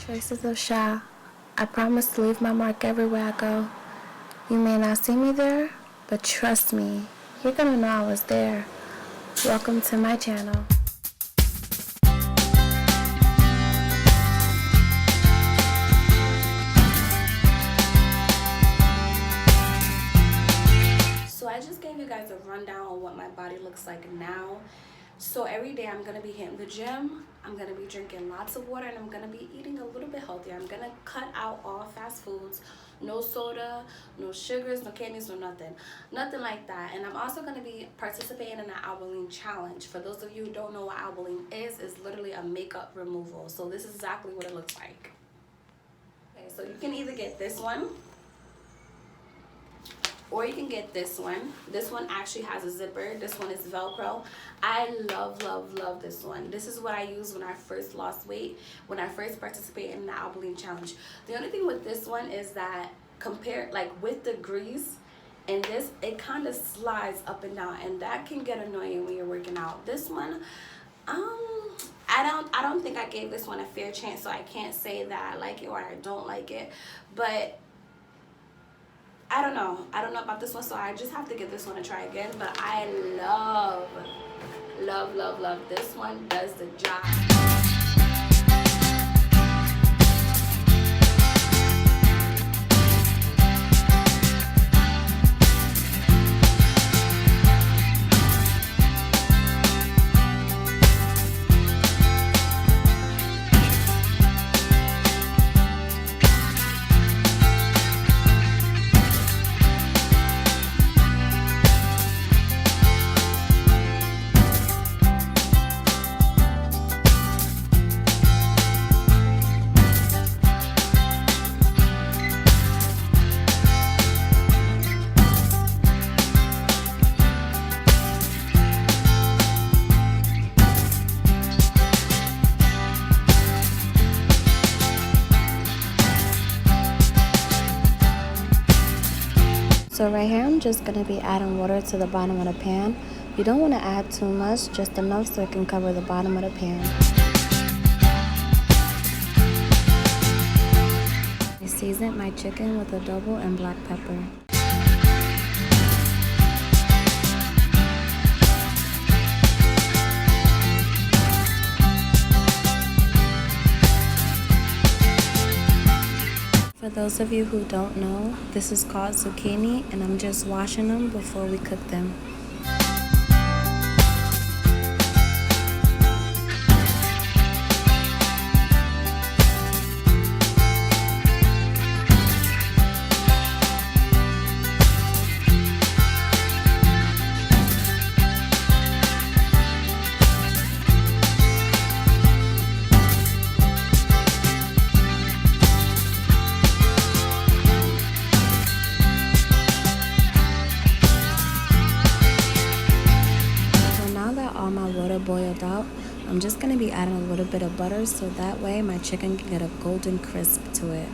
Traces of Sha. I promise to leave my mark everywhere I go. You may not see me there, but trust me, you're gonna know I was there. Welcome to my channel. So I just gave you guys a rundown on what my body looks like now. So every day I'm going to be hitting the gym, I'm going to be drinking lots of water, and I'm going to be eating a little bit healthier. I'm going to cut out all fast foods, no soda, no sugars, no candies, no nothing like that. And I'm also going to be participating in an Albolene challenge. For those of you who don't know what Albolene is, it's literally a makeup removal. So this is exactly what it looks like. Okay, so you can either get this one, or you can get this one. This one actually has a zipper. This one is Velcro. I love this one. This is what I used when I first lost weight, when I first participated in the Albolene challenge. The only thing with this one is that compared, like with the grease and this, it kind of slides up and down, and that can get annoying when you're working out. This one, I don't think I gave this one a fair chance, so I can't say that I like it or I don't like it, but I don't know about this one, so I just have to give this one a try again. But I love this one. Does the job. So right here, I'm just going to be adding water to the bottom of the pan. You don't want to add too much, just enough so it can cover the bottom of the pan. I seasoned my chicken with adobo and black pepper. For those of you who don't know, this is called zucchini, and I'm just washing them before we cook them. Boiled out, I'm just going to be adding a little bit of butter so that way my chicken can get a golden crisp to it.